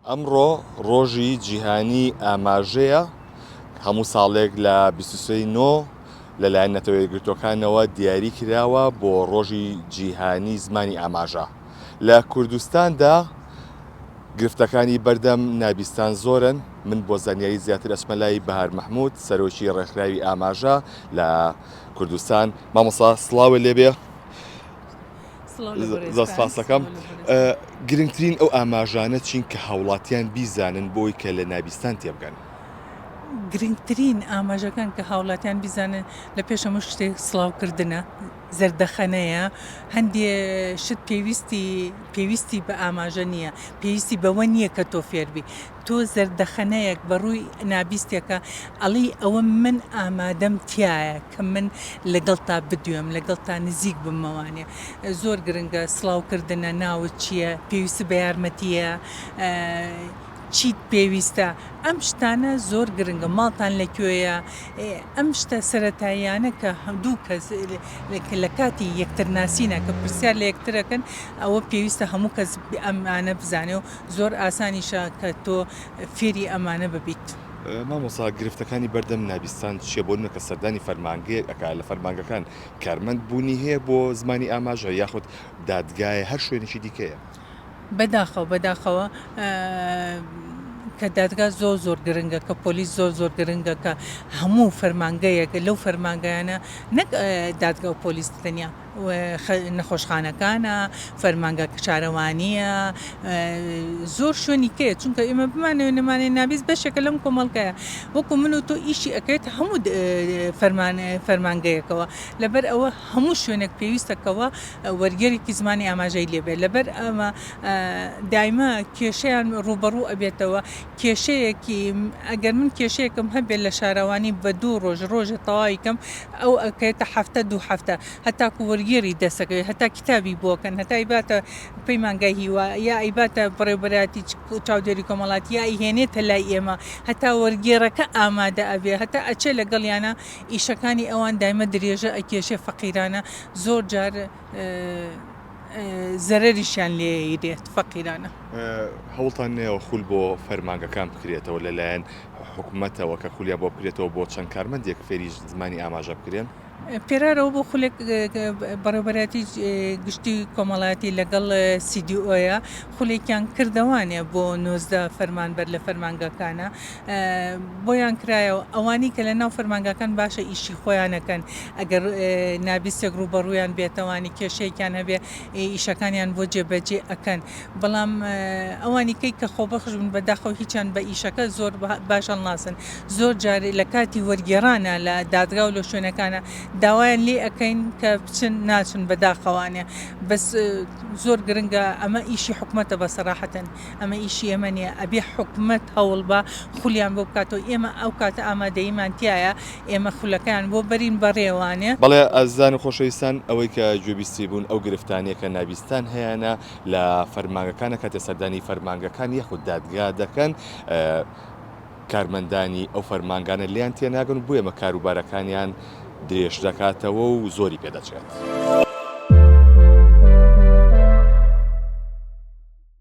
ئەمڕۆ ڕۆژی جیهانی ئاماژەیە هەموو ساڵێک لە 23 نۆ لەلایەن نەتەوە یەکگرتووەکانەوە دیاری کراوە بۆ ڕۆژی جیهانی زمانی ئاماژە. لە کوردستاندا گرفتەکانی بەردەم نابیستان زۆرن. من بۆ زانیاری زیاتر ئەچمە لای بەهار مەحموود، سەرۆکی ڕێکخراوی ئاماژە لە کوردستان. مامۆستا سڵاوە لێبێ. زۆرسپاسەکەم. گرنگترین ئەو ئاماژانە چین کە هاوڵاتیان بیزانن بۆی کە لە نابیستان تێبگەن؟ گرنگترین ئاماژەکان کە هاوڵاتیان بیزانن لە پێش هەموو شتێک سڵاوکردنە، زەردەخەنەیە، هەندێ شت پێویستی بە ئاماژە نییە، پێویستی بەوە نییە کە تۆ فێربی. تۆ زەردەخەنەیەک بەڕووی نابیستێکە ئەڵی ئەوە من ئامادەم تایە کە من لەگەڵ تا بدوێم، لەگەڵ تا نزیک بمەوانێ. زۆر گرنگە سڵاوکردنە ناوت چییە، پێویستی بە یارمەتیە، چیت پێویستە. ئەم شتانە زۆر گرنگە. ماڵتان لەکوێیە، ئەم شتە سەرەتاییانە کە دوو کەس لە کاتی یەکترناسینە کە پرسیار لە یەکترەکەن، ئەوە پێویستە هەموو کەس ئەمانە بزانێ و زۆر ئاسانیشە کە تۆ فێری ئەمانە ببیت. مامۆستا گرفتەکانی بەردەم نابیستان چیە بۆ نوکە سەردانی فەرمانگەیەک ئەکا لە فەرمانگەکان کارمەند بوونی هەیە بۆ زمانی ئاماژە یاخود دادگایە هەر شوێنێکی دیکەیە؟ بەداخەوە کە دادگا زۆر گرنگە، کە پۆلیس زۆر گرنگە، کە هەموو فەرمانگەیەک لەو فەرمانگەیانە نەک دادگا و پۆلیس تەنیا، نەخۆشخانەکانە، فەرمانگە شارەوانیە، زۆر شوێنی کەیە، چونکە ئێمە بمانەوە نەمانێ نابیست بەشێکە لەم کۆمەڵگەیە. وەکو من و تۆ ئیشی ئەەکەیت هەموو فەرمانگەیەکەوە، لەبەر ئەوە هەموو شوێنێک پێویستەکەوە وەرگێڕێکی زمانی ئاماژەی لێبێ. لەبەر ئەمە دایمە کێشەیان ڕوبەڕوو ئەبێتەوە، کێشەیەکی ئەگەر من کێشەیەکم هەبێت لە شارەوانی بە 2 ڕۆژە تەواویکەم، ئەو ئەکەێتە هەفتە 2 هەفتە، هەتاکو وەرگێڕی دەسەکەوێت، هەتا کتابی بۆکەن، هەتا ئیباتە پەیمانگای هیوا، یا ئیباتە بەڕێوەبەراتی چاودێری کۆمەڵاتی، یا ئیهێنێتە لای ئێمە، هەتا وەرگێڕەکە ئامادە ئەبێ، هەتا ئەچێ لەگەڵیانە. ئیشەکانی ئەوان دایمە درێژە ئەکێشێ، فەقیرانە زۆر جار زەرەریشیان لێدێت فەقیرانە. هەوڵتان نێوە خول بۆ فەرمانگەکان بکرێتەوە لەلایەن حکوومەتەوە کە خولیا بۆ بکرێتەوە بۆ چەند کارمەندێک فێری زمانی ئاماژە بکرێن؟ پێرارەوە بۆ خولێک بەڕێوەبەراتی گشتی کۆمەڵایەتی لەگەڵ CDOە خولێکیان کردەوانێ بۆ 19 فەرمانبەر لە فەرمانگەکانە، بۆیان کرایەوە ئەوانی کە لە ناو فەرمانگەکان باشە ئیشی خۆیانەکەن. ئەگەر نابیستێک ڕوبەڕوویان بێتەوانی کێشەیەکیان هەبێ، ئیشەکانیان بۆ جێبەجێ ئەکەن. بەڵام ئەوانی کەی کە خۆبەخش بن بەداخەوە هیچیان بە ئیشەکە زۆر باشان ناسن. زۆر جار لە کاتی وەرگێڕانە لە دادگا و لە شوێنەکانە داوایان لێ ئەەکەین کە بچن ناچن بەداخەوانێ. بەس زۆر گرنگە ئەمە ئیشی حکوومەتە بەسەراحەتەن، ئەمە ئیشی ئێمە نیە. ئەبێ حکوومەت هەوڵ بە خولیان بۆ بکاتەوە. ئێمە ئەو کاتە ئامادەییمان تایە، ئێمە خولەکەیان بۆ بەرین بەڕێوانێ. بەڵێ ئازان و خۆشەویستان، ئەوەی کە گوێبیستی بوون ئەو گرفتانیە کە نابیستان هەیەە لە فەرمانگەکانە کاتێ سەردانی فەرمانگەکان یەخود دادگا دەکەن، کارمەندانی ئەو فەرمانگانە لیان تێناگەن، بۆ ئێمە کاروبارەکانیان درێژ دەکاتەوە و زۆری پێدەچێت.